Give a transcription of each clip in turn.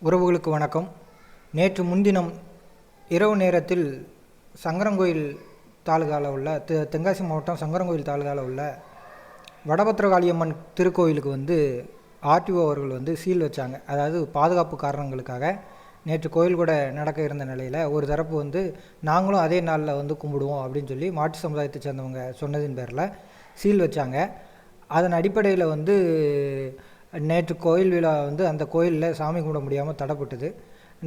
உறவுகளுக்கு வணக்கம். நேற்று முன்தினம் இரவு நேரத்தில் சங்கரன்கோயில் தாலுகாவில் உள்ள தென்காசி மாவட்டம் சங்கரன்கோயில் தாலுகாவில் உள்ள வடபத்திரகாளியம்மன் திருக்கோயிலுக்கு ஆர்டிஓ அவர்கள் சீல் வச்சாங்க. அதாவது பாதுகாப்பு காரணங்களுக்காக நேற்று கோயில் கூட நடக்க இருந்த நிலையில் ஒரு தரப்பு நாங்களும் அதே நாளில் கும்பிடுவோம் அப்படின்னு சொல்லி மாட்டு சமுதாயத்தை சேர்ந்தவங்க சொன்னதின் பேரில் சீல் வச்சாங்க. அதன் அடிப்படையில் நேற்று கோயில் விழா அந்த கோயிலில் சாமி கும்பிட முடியாமல் தடைப்பட்டது.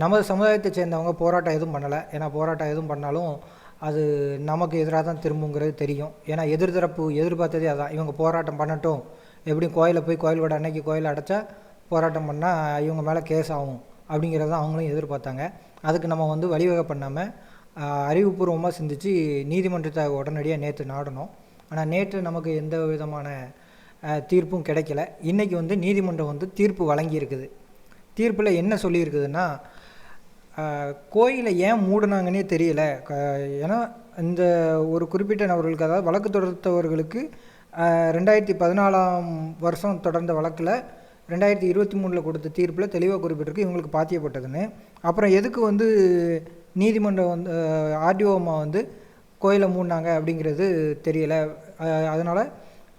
நமது சமுதாயத்தை சேர்ந்தவங்க போராட்டம் எதுவும் பண்ணலை. ஏன்னா போராட்டம் எதுவும் பண்ணாலும் அது நமக்கு எதிராக தான் திரும்புங்கிறது தெரியும். ஏன்னா எதிர்த்தரப்பு எதிர்பார்த்ததே அதான், இவங்க போராட்டம் பண்ணட்டும், எப்படியும் கோயிலை போய் கோயில் விட அன்னைக்கு கோயிலை அடைச்சா போராட்டம் பண்ணால் இவங்க மேலே கேஸ் ஆகும் அப்படிங்கிறத அவங்களும் எதிர்பார்த்தாங்க. அதுக்கு நம்ம வழிவகை பண்ணாமல் அறிவுபூர்வமாக சிந்தித்து நீதிமன்றத்தை உடனடியாக நேற்று நாடணும். ஆனால் நேற்று நமக்கு எந்த விதமான தீர்ப்பும் கிடைக்கல. இன்றைக்கி நீதிமன்றம் தீர்ப்பு வழங்கியிருக்குது. தீர்ப்பில் என்ன சொல்லியிருக்குதுன்னா, கோயிலை ஏன் மூடினாங்கன்னே தெரியல. ஏன்னா இந்த ஒரு குறிப்பிட்ட நபர்களுக்கு, அதாவது வழக்கு தொடர்ந்தவர்களுக்கு 2014 தொடர்ந்த வழக்கில் 2023 கொடுத்த தீர்ப்பில் தெளிவாக குறிப்பிட்டிருக்கு இவங்களுக்கு பாத்தியப்பட்டதுன்னு. அப்புறம் எதுக்கு நீதிமன்றம் ஆர்டிஓமா கோயிலை மூடினாங்க அப்படிங்கிறது தெரியலை. அதனால்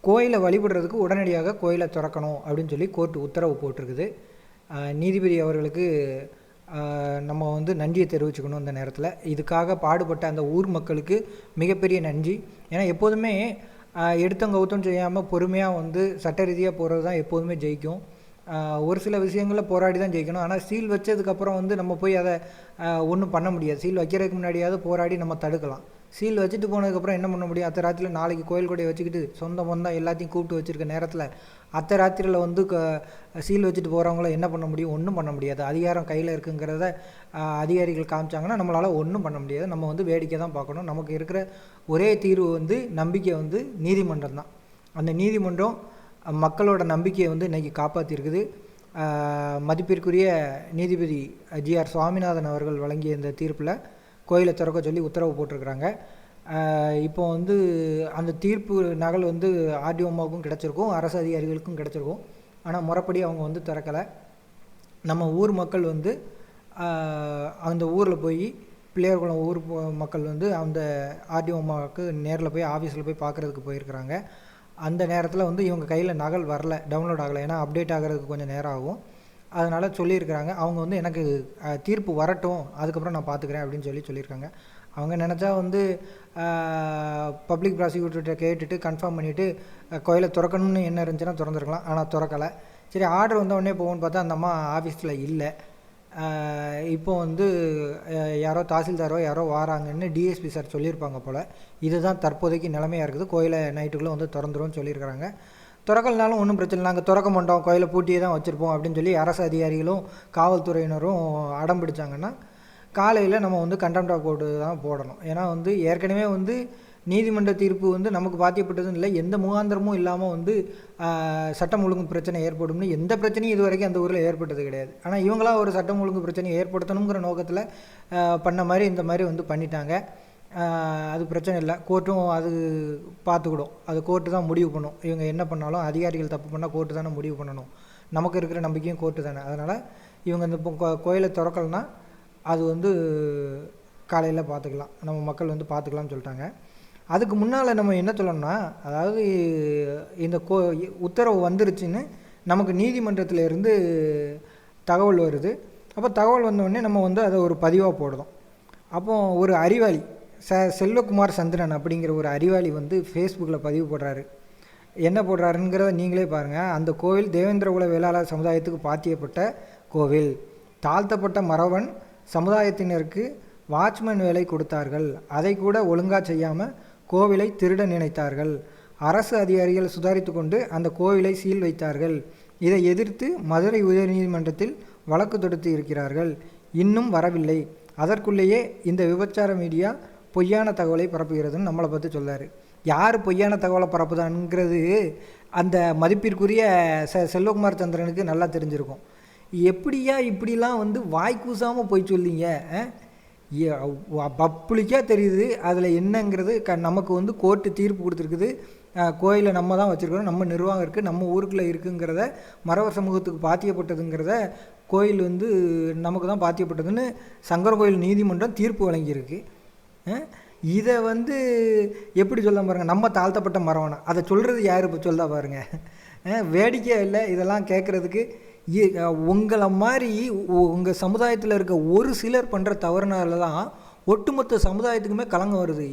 கோயிலை வழிபடுறதுக்கு உடனடியாக கோயிலை திறக்கணும் அப்படின்னு சொல்லி கோர்ட்டு உத்தரவு போட்டிருக்குது. நீதிபதி அவர்களுக்கு நம்ம நன்றியை தெரிவிச்சுக்கணும். இந்த நேரத்தில் இதுக்காக பாடுபட்ட அந்த ஊர் மக்களுக்கு மிகப்பெரிய நன்றி. ஏன்னா எப்போதுமே எடுத்தவங்க கவுத்தம் செய்யாமல் பொறுமையாக சட்ட ரீதியாக போகிறது தான் எப்போதுமே ஜெயிக்கும். ஒரு சில விஷயங்களில் போராடி தான் ஜெயிக்கணும். ஆனால் சீல் வச்சதுக்கப்புறம் நம்ம போய் அதை ஒன்றும் பண்ண முடியாது. சீல் வைக்கிறதுக்கு முன்னாடியாவது போராடி நம்ம தடுக்கலாம். சீல் வச்சுட்டு போனதுக்கப்புறம் என்ன பண்ண முடியும்? அத்தை ராத்திரியில் நாளைக்கு கோயில் கொடையை வச்சுக்கிட்டு சொந்த பந்தம் எல்லாத்தையும் கூப்பிட்டு வச்சுருக்க நேரத்தில் அத்தை ராத்திரியில் சீல் வச்சுட்டு போகிறவங்கள என்ன பண்ண முடியும்? ஒன்றும் பண்ண முடியாது. அதிகாரம் கையில் இருக்குங்கிறத அதிகாரிகள் காமிச்சாங்கன்னா நம்மளால் ஒன்றும் பண்ண முடியாது. நம்ம வேடிக்கை தான் பார்க்கணும். நமக்கு இருக்கிற ஒரே தீர்வு நம்பிக்கை நீதிமன்றம் தான். அந்த நீதிமன்றம் மக்களோட நம்பிக்கையை இன்றைக்கி காப்பாற்றிருக்குது. மதிப்பிற்குரிய நீதிபதி ஜிஆர் சுவாமிநாதன் அவர்கள் வழங்கிய இந்த தீர்ப்பில் கோயிலை திறக்க சொல்லி உத்தரவு போட்டிருக்கிறாங்க. இப்போ அந்த தீர்ப்பு நகல் ஆர்டிஓமாவுக்கும் கிடச்சிருக்கும், அரசு அதிகாரிகளுக்கும் கிடச்சிருக்கும். ஆனால் முறைப்படி அவங்க திறக்கலை. நம்ம ஊர் மக்கள் அந்த ஊரில் போய் பிள்ளையார்குளம் ஊர் மக்கள் அந்த ஆர்டிஓமாவுக்கு நேரில் போய் ஆஃபீஸில் போய் பார்க்குறதுக்கு போயிருக்கிறாங்க. அந்த நேரத்தில் இவங்க கையில் நகல் வரல, டவுன்லோட் ஆகலை. ஏன்னா அப்டேட் ஆகிறதுக்கு கொஞ்சம் நேரம் ஆகும். அதனால் சொல்லியிருக்கிறாங்க. அவங்க எனக்கு தீர்ப்பு வரட்டும், அதுக்கப்புறம் நான் பார்த்துக்கிறேன் அப்படின்னு சொல்லியிருக்காங்க. அவங்க நினச்சா பப்ளிக் ப்ராசிக்யூட்டர்கிட்ட கேட்டுட்டு கன்ஃபார்ம் பண்ணிவிட்டு கோயிலை திறக்கணும்னு என்ன இருந்துச்சுன்னா திறந்துருக்கலாம். ஆனால் திறக்கலை. சரி, ஆர்டர் உடனே போகும்னு பார்த்தா அந்த அம்மா ஆஃபீஸில் இல்லை. இப்போ யாரோ தாசில்தாரோ யாரோ வாராங்கன்னு டிஎஸ்பி சார் சொல்லியிருப்பாங்க போல். இதுதான் தற்போதைக்கு நிலைமையாக இருக்குது. கோயிலை நைட்டுக்குள்ளே திறந்துரும்னு சொல்லியிருக்கிறாங்க. திறக்கலனாலும் ஒன்றும் பிரச்சனை இல்லை, நாங்கள் திறக்க மாட்டோம், கோயிலை பூட்டியே தான் வச்சுருப்போம் அப்படின்னு சொல்லி அரசு அதிகாரிகளும் காவல்துறையினரும் அடம் பிடிச்சாங்கன்னா காலையில் நம்ம கண்டெம்ட் ஆஃப் கோர்ட்டு தான் போடணும். ஏன்னா ஏற்கனவே நீதிமன்ற தீர்ப்பு நமக்கு பாத்தியப்பட்டதும் இல்லை, எந்த முகாந்திரமும் இல்லாமல் சட்டம் ஒழுங்கு பிரச்சனை ஏற்படும்னு எந்த பிரச்சனையும் இது வரைக்கும் அந்த ஊரில் ஏற்பட்டது கிடையாது. ஆனால் இவங்களாம் ஒரு சட்டம் ஒழுங்கு பிரச்சனையை ஏற்படுத்தணுங்கிற நோக்கத்தில் பண்ண மாதிரி இந்த மாதிரி பண்ணிட்டாங்க. அது பிரச்சனை இல்லை, கோர்ட்டும் அது பார்த்துக்கிடும். அது கோர்ட்டு தான் முடிவு பண்ணும். இவங்க என்ன பண்ணாலும் அதிகாரிகள் தப்பு பண்ணால் கோர்ட்டு தானே முடிவு பண்ணணும். நமக்கு இருக்கிற நம்பிக்கையும் கோர்ட்டு தானே. அதனால் இவங்க இந்த கோயிலை திறக்கலைன்னா அது காலையில் பார்த்துக்கலாம், நம்ம மக்கள் பார்த்துக்கலாம்னு சொல்லிட்டாங்க. அதுக்கு முன்னால் நம்ம என்ன சொல்லணும்னா, அதாவது இந்த உத்தரவு வந்துருச்சுன்னு நமக்கு நீதிமன்றத்திலேருந்து தகவல் வருது. அப்போ தகவல் வந்தோடனே நம்ம அதை ஒரு பதிவாக போடுறோம். அப்போது ஒரு அறிவாளி செல்வகுமார் சந்திரன் அப்படிங்கிற ஒரு அறிவாளி ஃபேஸ்புக்கில் பதிவு போடுறாரு. என்ன போடுறாருங்கிறத நீங்களே பாருங்கள். அந்த கோவில் தேவேந்திரகுல வேளாளர் சமுதாயத்துக்கு பாத்தியப்பட்ட கோவில். தாழ்த்தப்பட்ட மறவன் சமுதாயத்தினருக்கு வாட்ச்மேன் வேலை கொடுத்தார்கள், அதை கூட ஒழுங்காக செய்யாமல் கோவிலை திருட நினைத்தார்கள். அரசு அதிகாரிகள் சுதாரித்து கொண்டு அந்த கோவிலை சீல் வைத்தார்கள். இதை எதிர்த்து மதுரை உயர்நீதிமன்றத்தில் வழக்கு தொடுத்து இருக்கிறார்கள், இன்னும் வரவில்லை. அதற்குள்ளேயே இந்த விபச்சார மீடியா பொய்யான தகவலை பரப்புகிறதுன்னு நம்மளை பற்றி சொல்லார். யார் பொய்யான தகவலை பரப்புதான்ங்கிறது அந்த மதிப்பிற்குரிய செல்வகுமார் சந்திரனுக்கு நல்லா தெரிஞ்சிருக்கும். எப்படியா இப்படிலாம் வாய் கூசாமல் போய் சொல்லிங்க, பப்ளிக்காக தெரியுது. அதில் என்னங்கிறது நமக்கு கோர்ட்டு தீர்ப்பு கொடுத்துருக்குது. கோயிலை நம்ம தான் வச்சுருக்கிறோம், நம்ம நிர்வாகம் இருக்குது, நம்ம ஊருக்குள்ளே இருக்குங்கிறத, மறவர் சமூகத்துக்கு பாத்தியப்பட்டதுங்கிறத கோயில் வந்து நமக்கு தான் பாத்தியப்பட்டதுன்னு சங்கரன் நீதிமன்றம் தீர்ப்பு வழங்கியிருக்கு. இதை வந்து எப்படி சொல்ல பாருங்கள், நம்ம தாழ்த்தப்பட்ட மரவணம் அதை சொல்கிறது யார் இப்போ சொல்ல பாருங்கள். வேடிக்கையாக இல்லை இதெல்லாம் கேட்குறதுக்கு. உங்களை மாதிரி உங்கள் சமுதாயத்தில் இருக்க ஒரு சிலர் பண்ணுற தவறுனால தான் ஒட்டுமொத்த சமுதாயத்துக்குமே கலங்கம் வருது.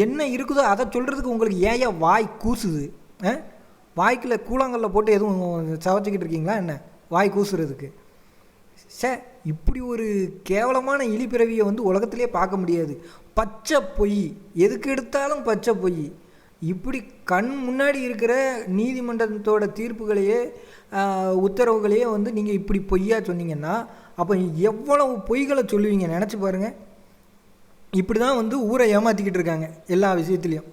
என்ன இருக்குதோ அதை சொல்கிறதுக்கு உங்களுக்கு ஏன் வாய் கூசுது? வாய்க்குள்ள கூழாங்கல்ல போட்டு எதுவும் சவச்சிக்கிட்டு இருக்கீங்களா என்ன வாய் கூசுறதுக்கு? இப்படி ஒரு கேவலமான இழிப்பிறவியை வந்து உலகத்திலே பார்க்க முடியாது. பச்சை பொய், எதுக்கு எடுத்தாலும் பச்சை பொய். இப்படி கண் முன்னாடி இருக்கிற நீதிமன்றத்தோட தீர்ப்புகளையே உத்தரவுகளையே வந்து நீங்கள் இப்படி பொய்யா சொன்னீங்கன்னா அப்போ எவ்வளவு பொய்களை சொல்லுவீங்க நினச்சி பாருங்கள். இப்படி தான் வந்து ஊரை ஏமாற்றிக்கிட்டு இருக்காங்க எல்லா விஷயத்துலேயும்.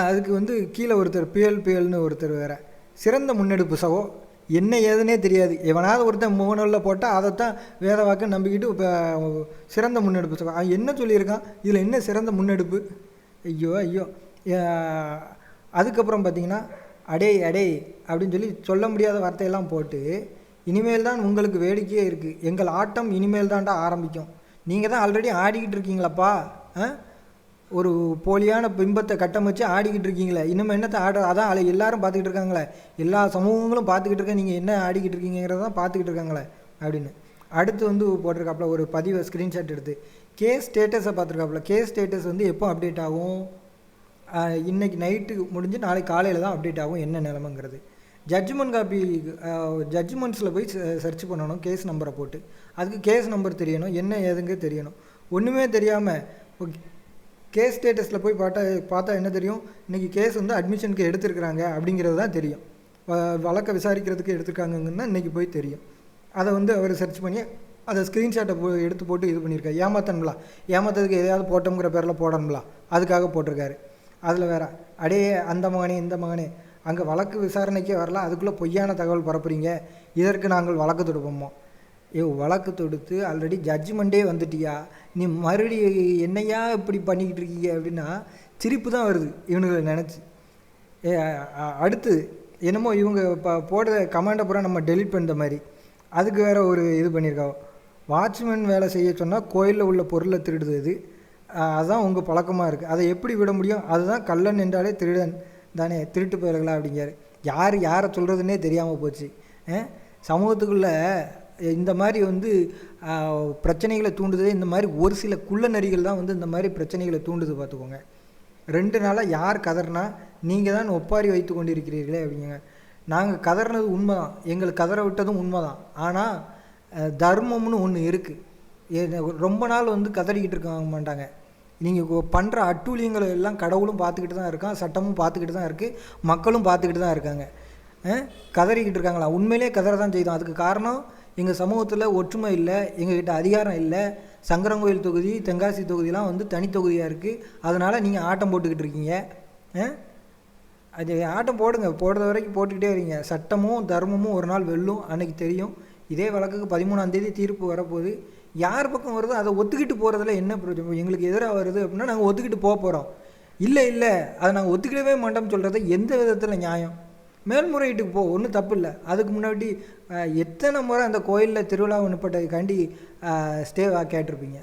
அதுக்கு வந்து கீழே ஒருத்தர் பேல்னு ஒருத்தர் வேறு சிறந்த முன்னெடுப்பு சகோ, என்ன ஏதுன்னே தெரியாது. எவனாவது ஒருத்தன் முகநூலில் போட்டால் அதைத்தான் வேத வாக்கு நம்பிக்கிட்டு இப்போ சிறந்த முன்னெடுப்பு சகோ என்ன சொல்லியிருக்கான், இதில் என்ன சிறந்த முன்னெடுப்பு? ஐயோ. அதுக்கப்புறம் பார்த்திங்கன்னா அடே அப்படின்னு சொல்லி சொல்ல முடியாத வார்த்தையெல்லாம் போட்டு இனிமேல் தான் உங்களுக்கு வேடிக்கையே இருக்குது, எங்கள் ஆட்டம் இனிமேல் தான்டா ஆரம்பிக்கும், நீங்கள் தான் ஆல்ரெடி ஆடிக்கிட்டு இருக்கீங்களாப்பா, ஒரு போலியான பிம்பத்தை கட்டமைச்சு ஆடிக்கிட்டு இருக்கீங்களே, இன்னும் என்னத்தை அதான் எல்லாரும் பார்த்துக்கிட்டு இருக்காங்களே, எல்லா சமூகங்களும் பார்த்துக்கிட்டு இருக்கேன், நீங்கள் என்ன ஆடிக்கிட்டு இருக்கீங்கிறதான் பார்த்துக்கிட்டு இருக்காங்களே அப்படின்னு. அடுத்து வந்து போட்டிருக்காப்புல ஒரு பதிவை ஸ்க்ரீன்ஷாட் எடுத்து கேஸ் ஸ்டேட்டஸை பார்த்துருக்காப்புல. கேஸ் ஸ்டேட்டஸ் வந்து எப்போ அப்டேட் ஆகும், இன்றைக்கி நைட்டுக்கு முடிஞ்சு நாளைக்கு காலையில் தான் அப்டேட் ஆகும் என்ன நிலமைங்கிறது. ஜட்ஜ்மெண்ட் காப்பி ஜட்ஜ்மெண்ட்ஸில் போய் சர்ச் பண்ணணும் கேஸ் நம்பரை போட்டு, அதுக்கு கேஸ் நம்பர் தெரியணும், என்ன ஏதுங்க தெரியணும். ஒன்றுமே தெரியாமல் கேஸ் ஸ்டேட்டஸில் போய் பார்த்தா என்ன தெரியும், இன்றைக்கி கேஸ் வந்து அட்மிஷனுக்கு எடுத்துருக்குறாங்க அப்படிங்கிறது தான் தெரியும். வழக்கை விசாரிக்கிறதுக்கு எடுத்துருக்காங்கன்னு தான் இன்றைக்கி போய் தெரியும். அதை வந்து அவர் சர்ச் பண்ணி அதை ஸ்க்ரீன்ஷாட்டை எடுத்து போட்டு இது பண்ணியிருக்காரு. ஏமாத்ததுக்கு எதையாவது போட்டோங்கிற பேரில் போடணும்ல, அதுக்காக போட்டிருக்காரு. அதில் வேறு அடே அந்த மகனே இந்த மகனே, அங்கே வழக்கு விசாரணைக்கே வரலாம், அதுக்குள்ளே பொய்யான தகவல் பரப்புறீங்க, இதற்கு நாங்கள் வழக்கு தொடுப்போமோ. வழக்கு தொடுத்து ஆல்ரெடி ஜட்ஜ்மெண்ட்டே வந்துட்டியா, நீ மறுபடியும் என்னையா இப்படி பண்ணிக்கிட்டு இருக்கீங்க அப்படின்னா சிரிப்பு தான் வருது இவனுங்களை நினச்சி. அடுத்து என்னமோ இவங்க போடுற கமாண்டை பூரா நம்ம டெலிட் பண்ணுற மாதிரி அதுக்கு வேறு ஒரு இது பண்ணியிருக்கோம். வாட்ச்மேன் வேலை செய்ய சொன்னால் கோயிலில் உள்ள பொருளை திருடுது, அதுதான் உங்கள் பழக்கமாக இருக்குது, அதை எப்படி விட முடியும், அதுதான் கள்ளன் என்றாலே திருடன் தானே, திருட்டு போயிடலாம் அப்படிங்கிறாரு. யாரை சொல்கிறதுனே தெரியாமல் போச்சு. சமூகத்துக்குள்ளே இந்த மாதிரி வந்து பிரச்சனைகளை தூண்டுது, இந்த மாதிரி ஒரு சில குள்ள நரிகள் தான் வந்து இந்த மாதிரி பிரச்சனைகளை தூண்டுது பார்த்துக்கோங்க. 2 நாளாக யார் கதறினா நீங்கள் தான் ஒப்பாரி வைத்து கொண்டு இருக்கிறீர்களே அப்படிங்க. நாங்கள் கதறினது உண்மை தான், எங்களுக்கு கதற விட்டதும் உண்மை தான். ஆனால் தர்மம்னு ஒன்று இருக்குது, ரொம்ப நாள் வந்து கதறிக்கிட்டு இருக்க மாட்டாங்க. நீங்கள் பண்ணுற அட்டூழியங்களை எல்லாம் கடவுளும் பார்த்துக்கிட்டு தான் இருக்கான், சட்டமும் பார்த்துக்கிட்டு தான் இருக்குது, மக்களும் பார்த்துக்கிட்டு தான் இருக்காங்க. கதறிக்கிட்டு இருக்காங்களா, உண்மையிலே கதற தான் செய்தோம். அதுக்கு காரணம் எங்கள் சமூகத்தில் ஒற்றுமை இல்லை, எங்கள்கிட்ட அதிகாரம் இல்லை, சங்கரங்கோயில் தொகுதி தென்காசி தொகுதியெலாம் வந்து தனி தொகுதியாக இருக்குது, அதனால் நீங்கள் ஆட்டம் போட்டுக்கிட்டு இருக்கீங்க. அது ஆட்டம் போடுற வரைக்கும் போட்டுக்கிட்டே வரீங்க, சட்டமும் தர்மமும் ஒரு நாள் வெல்லும், அன்றைக்கி தெரியும். இதே வழக்குக்கு 13ஆம் தேதி தீர்ப்பு வரப்போகுது. யார் பக்கம் வருதோ அதை ஒத்துக்கிட்டு போகிறதுல என்ன பிரச்சனை, எங்களுக்கு எதிராக வருது அப்படின்னா நாங்கள் ஒத்துக்கிட்டு போகிறோம். இல்லை அதை நாங்கள் ஒத்துக்கிடவே மாட்டோம்னு சொல்கிறது எந்த விதத்தில் நியாயம்? மேல்முறையீட்டுக்கு போ, ஒன்றும் தப்பு இல்லை. அதுக்கு முன்னாடி எத்தனை முறை அந்த கோயிலில் திருவிழா ஒன்றுப்பட்டதுக்காண்டி ஸ்டே கேட்டிருப்பீங்க.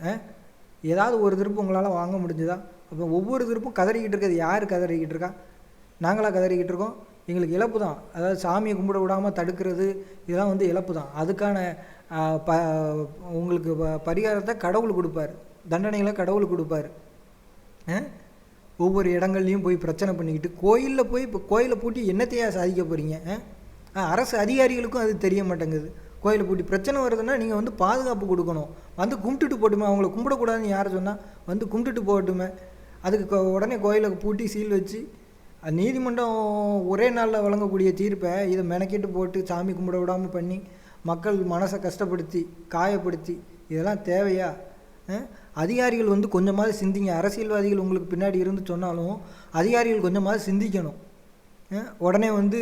ஏதாவது ஒரு திருப்பு உங்களால் வாங்க முடிஞ்சுதா? அப்போ ஒவ்வொரு திருப்பும் கதறிக்கிட்டு இருக்கிறது யார் கதறிக்கிட்டு இருக்கா? நாங்களாக கதறிக்கிட்டு இருக்கோம். எங்களுக்கு இழப்பு தான். அதாவது சாமியை கும்பிட விடாமல் தடுக்கிறது இதெல்லாம் வந்து இழப்பு தான். அதுக்கான உங்களுக்கு பரிகாரத்தை கடவுள் கொடுப்பார், தண்டனைகளை கடவுள் கொடுப்பார். ஒவ்வொரு இடங்கள்லையும் போய் பிரச்சனை பண்ணிக்கிட்டு கோயிலில் போய் இப்போ கோயிலை பூட்டி என்னத்தையா சாதிக்க போகிறீங்க? அரசு அதிகாரிகளுக்கும் அது தெரிய மாட்டேங்குது. கோயிலை பூட்டி பிரச்சனை வருதுன்னா நீங்கள் வந்து பாதுகாப்பு கொடுக்கணும், வந்து கும்பிட்டுட்டு போட்டுமே. அவங்கள கும்பிடக்கூடாதுன்னு யார் சொன்னால் வந்து கும்பிட்டுட்டு போகட்டுமே. அதுக்கு உடனே கோயிலை பூட்டி சீல் வச்சு நீதிமன்றம் ஒரே நாளில் வழங்கக்கூடிய தீர்ப்பை இதை மெனக்கிட்டு போட்டு சாமி கும்பிட விடாமல் பண்ணி மக்கள் மனசை கஷ்டப்படுத்தி காயப்படுத்தி இதெல்லாம் தேவையா? அதிகாரிகள் வந்து கொஞ்சமாவது சிந்திங்க. அரசியல்வாதிகள் உங்களுக்கு பின்னாடி இருந்து சொன்னாலும் அதிகாரிகள் கொஞ்சமாவது சிந்திக்கணும். உடனே வந்து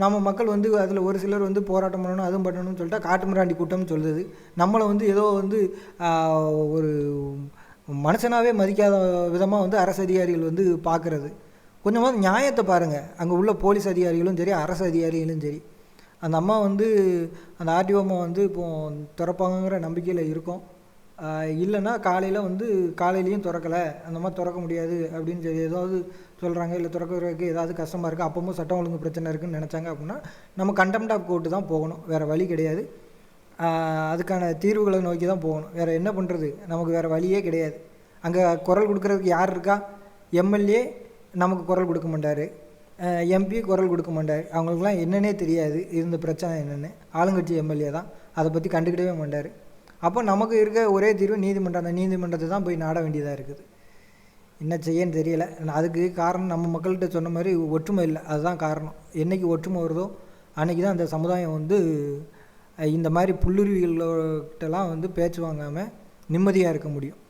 நம்ம மக்கள் வந்து அதில் ஒரு சிலர் வந்து போராட்டம் பண்ணணும் அதுவும் பண்ணணும்னு சொல்லிட்டா காட்டுமிராண்டி கூட்டம்னு சொல்லுது. நம்மளை வந்து ஏதோ வந்து ஒரு மனுஷனாகவே மதிக்காத விதமாக வந்து அரசு அதிகாரிகள் வந்து பார்க்குறது. கொஞ்சமாவது நியாயத்தை பாருங்கள். அங்கே உள்ள போலீஸ் அதிகாரிகளும் சரி அரசு அதிகாரிகளும் சரி அந்த அம்மா வந்து அந்த ஆர்டிஓ அம்மா வந்து இப்போது திறப்பாங்கங்கிற நம்பிக்கையில் இருக்கோம். இல்லைன்னா காலையில் வந்து காலையிலையும் திறக்கலை, அந்த மாதிரி திறக்க முடியாது அப்படின்னு சொல்லி ஏதாவது சொல்கிறாங்க, இல்லை திறக்கிறதுக்கு ஏதாவது கஷ்டமாக இருக்குது, அப்பவும் சட்டம் ஒழுங்கு பிரச்சனை இருக்குதுன்னு நினச்சாங்க அப்படின்னா நம்ம கண்டெம்ட் ஆஃப் கோர்ட்டு தான் போகணும், வேறு வழி கிடையாது. அதுக்கான தீர்வுகளை நோக்கி தான் போகணும். வேறு என்ன பண்ணுறது, நமக்கு வேறு வழியே கிடையாது. அங்கே குரல் கொடுக்குறதுக்கு யார் இருக்கா? எம்எல்ஏ நமக்கு குரல் கொடுக்க மாட்டார், எம்பி குரல் கொடுக்க மாட்டார், அவங்களுக்குலாம் என்னன்னே தெரியாது இருந்த பிரச்சனை என்னென்னு. ஆளுங்கட்சி எம்எல்ஏ தான், அதை பற்றி கண்டுக்கிடவே மாட்டார். அப்போ நமக்கு இருக்க ஒரே தீர்வு நீதிமன்றம். அந்த நீதிமன்றத்தை தான் போய் நாட வேண்டியதாக இருக்குது. என்ன செய்யன்னு தெரியலை. அதுக்கு காரணம் நம்ம மக்கள்கிட்ட சொன்ன மாதிரி ஒற்றுமை இல்லை, அதுதான் காரணம். என்றைக்கு ஒற்றுமை வருதோ அன்றைக்கி தான் அந்த சமுதாயம் வந்து இந்த மாதிரி புல்லுருவிகள்கிட்டலாம் வந்து பேச்சு வாங்காமல் நிம்மதியாக இருக்க முடியும்.